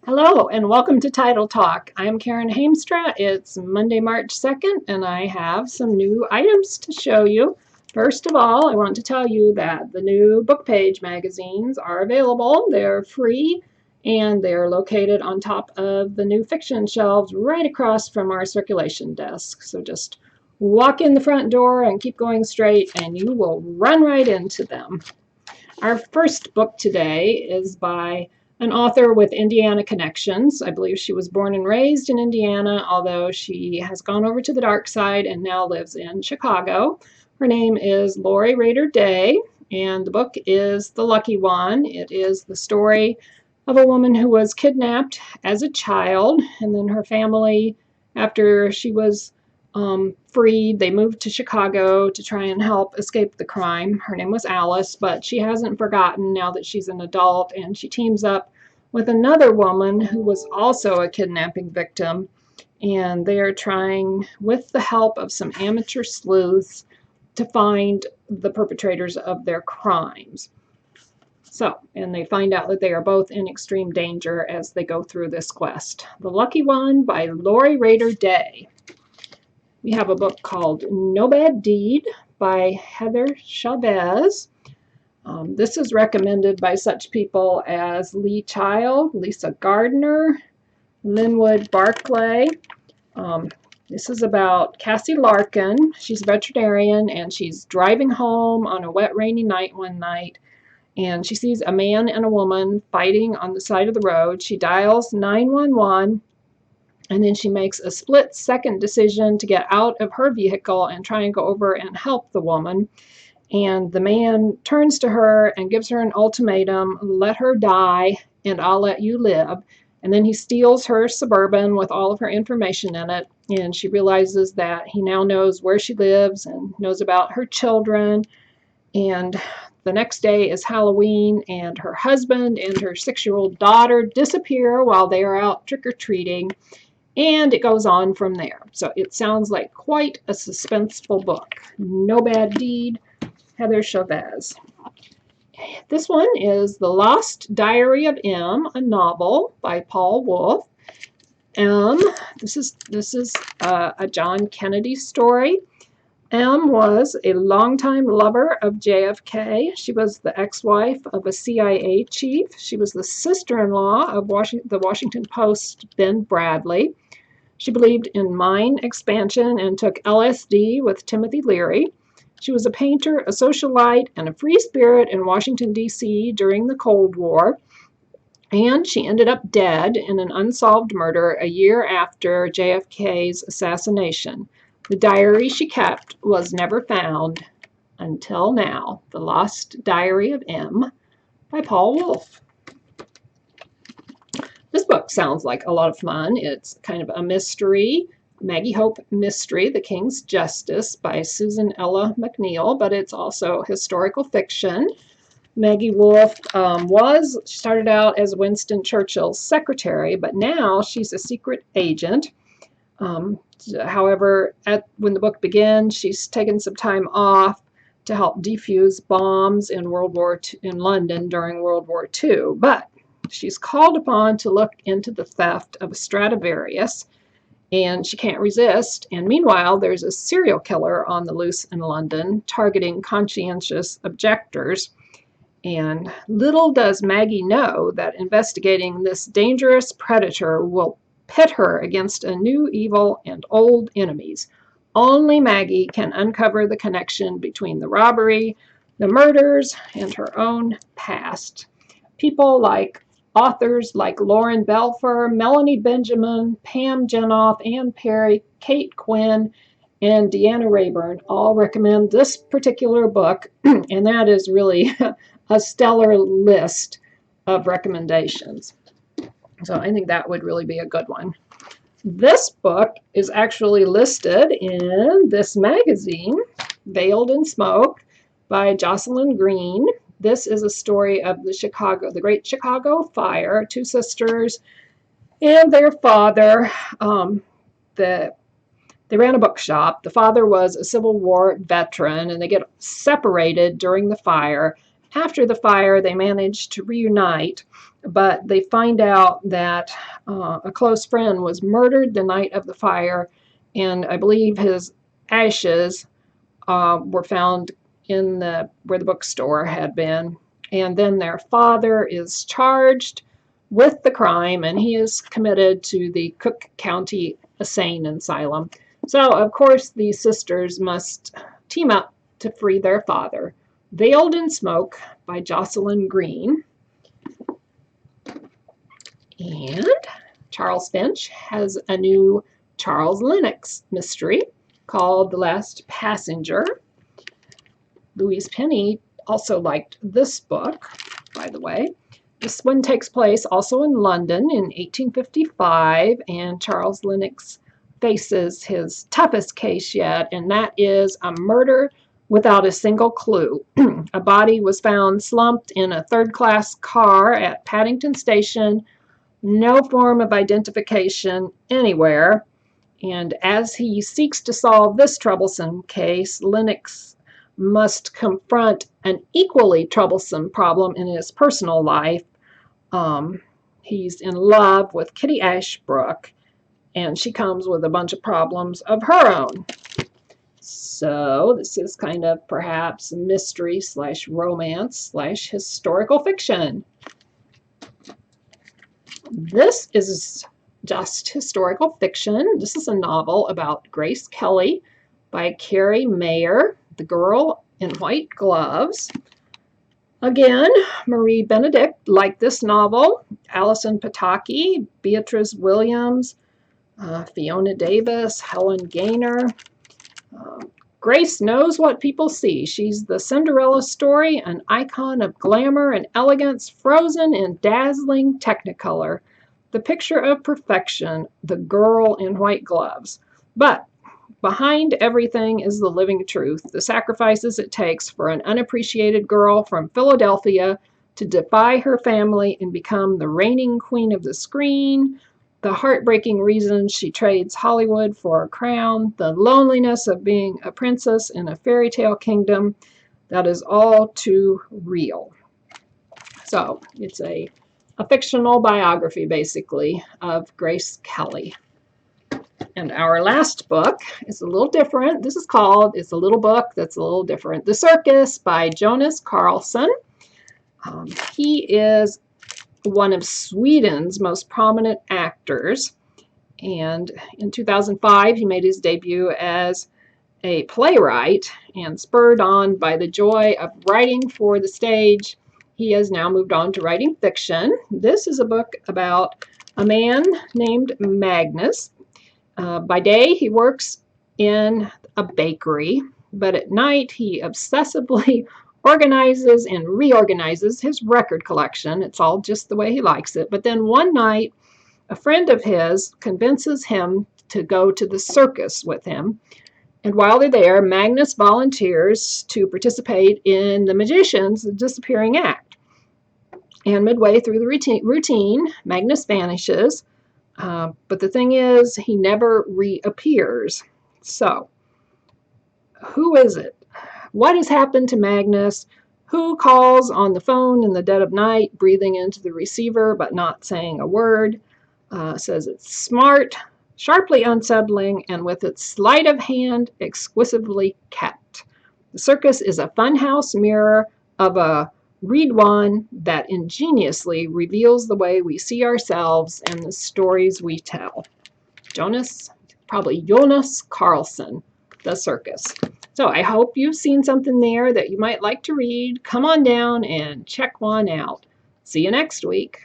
Hello and welcome to Title Talk. I'm Karen Hamstra. It's Monday, March 2nd, and I have some new items to show you. First of all, I want to tell you that the new book page magazines are available. They're free and they're located on top of the new fiction shelves right across from our circulation desk. So just walk in the front door and keep going straight and you will run right into them. Our first book today is by an author with Indiana connections. I believe she was born and raised in Indiana, although she has gone over to the dark side and now lives in Chicago. Her name is Lori Rader Day, and the book is The Lucky One. It is the story of a woman who was kidnapped as a child, and then her family, after she was freed, they moved to Chicago to try and help escape the crime. Her name was Alice, but she hasn't forgotten now that she's an adult, and she teams up with another woman who was also a kidnapping victim, and they are trying, with the help of some amateur sleuths, to find the perpetrators of their crimes. And they find out that they are both in extreme danger as they go through this quest. The Lucky One by Lori Rader Day. We have a book called No Bad Deed by Heather Chavez. This is recommended by such people as Lee Child, Lisa Gardner, Linwood Barclay. This is about Cassie Larkin. She's a veterinarian and she's driving home on a wet, rainy night one night, and she sees a man and a woman fighting on the side of the road. She dials 911. And then she makes a split-second decision to get out of her vehicle and try and go over and help the woman. And the man turns to her and gives her an ultimatum: let her die and I'll let you live. And then he steals her Suburban with all of her information in it. And she realizes that he now knows where she lives and knows about her children. And the next day is Halloween, and her husband and her 6-year-old daughter disappear while they are out trick-or-treating. And it goes on from there. So it sounds like quite a suspenseful book. No Bad Deed, Heather Chavez. This one is The Lost Diary of M, a novel by Paul Wolf. This is a John Kennedy story. M was a longtime lover of JFK. She was the ex-wife of a CIA chief. She was the sister-in-law of the Washington Post Ben Bradley. She believed in mine expansion and took LSD with Timothy Leary. She was a painter, a socialite, and a free spirit in Washington, D.C. during the Cold War. And she ended up dead in an unsolved murder a year after JFK's assassination. The diary she kept was never found until now. The Lost Diary of M by Paul Wolf. This book sounds like a lot of fun. It's kind of a mystery, Maggie Hope mystery, The King's Justice by Susan Ella McNeil, but it's also historical fiction. Maggie Wolf started out as Winston Churchill's secretary, but now she's a secret agent. However, when the book begins, she's taken some time off to help defuse bombs in London during World War II. But she's called upon to look into the theft of a Stradivarius, and she can't resist. And meanwhile, there's a serial killer on the loose in London targeting conscientious objectors. And little does Maggie know that investigating this dangerous predator will pit her against a new evil and old enemies. Only Maggie can uncover the connection between the robbery, the murders, and her own past. Authors like Lauren Belfer, Melanie Benjamin, Pam Jenoff, Ann Perry, Kate Quinn, and Deanna Rayburn all recommend this particular book, and that is really a stellar list of recommendations. So I think that would really be a good one. This book is actually listed in this magazine, Veiled in Smoke, by Jocelyn Green. This is a story of the Great Chicago Fire. Two sisters and their father. They ran a bookshop. The father was a Civil War veteran, and they get separated during the fire. After the fire, they managed to reunite, but they find out that a close friend was murdered the night of the fire, and I believe his ashes were found in where the bookstore had been. And then their father is charged with the crime, and he is committed to the Cook County Insane Asylum. So, of course, these sisters must team up to free their father. Veiled in Smoke by Jocelyn Green. And Charles Finch has a new Charles Lennox mystery called The Last Passenger. Louise Penny also liked this book, by the way. This one takes place also in London in 1855, and Charles Lennox faces his toughest case yet, and that is a murder without a single clue. A body was found slumped in a third-class car at Paddington Station. No form of identification anywhere. And as he seeks to solve this troublesome case, Lennox must confront an equally troublesome problem in his personal life. He's in love with Kitty Ashbrook, and she comes with a bunch of problems of her own. So this is kind of perhaps mystery / romance / historical fiction. This is just historical fiction. This is a novel about Grace Kelly by Carrie Mayer, The Girl in White Gloves. Again, Marie Benedict liked this novel. Alison Pataki, Beatrice Williams, Fiona Davis, Helen Gaynor. Grace knows what people see. She's the Cinderella story, an icon of glamour and elegance, frozen in dazzling technicolor. The picture of perfection, the girl in white gloves. But behind everything is the living truth, the sacrifices it takes for an unappreciated girl from Philadelphia to defy her family and become the reigning queen of the screen, the heartbreaking reasons she trades Hollywood for a crown, the loneliness of being a princess in a fairy tale kingdom that is all too real. So it's a fictional biography, basically, of Grace Kelly. And our last book is a little different. This is called, it's a little book that's a little different. The Circus by Jonas Karlsson. He is one of Sweden's most prominent actors. And in 2005, he made his debut as a playwright, and spurred on by the joy of writing for the stage, he has now moved on to writing fiction. This is a book about a man named Magnus. By day, he works in a bakery, but at night, he obsessively organizes and reorganizes his record collection. It's all just the way he likes it. But then one night, a friend of his convinces him to go to the circus with him. And while they're there, Magnus volunteers to participate in the magician's disappearing act. And midway through the routine, Magnus vanishes. But the thing is, he never reappears. So, who is it? What has happened to Magnus? Who calls on the phone in the dead of night, breathing into the receiver but not saying a word? Says it's smart, sharply unsettling, and with its sleight of hand, exquisitely kept. The circus is a funhouse mirror of a read one that ingeniously reveals the way we see ourselves and the stories we tell. Jonas Karlsson, The Circus. So I hope you've seen something there that you might like to read. Come on down and check one out. See you next week.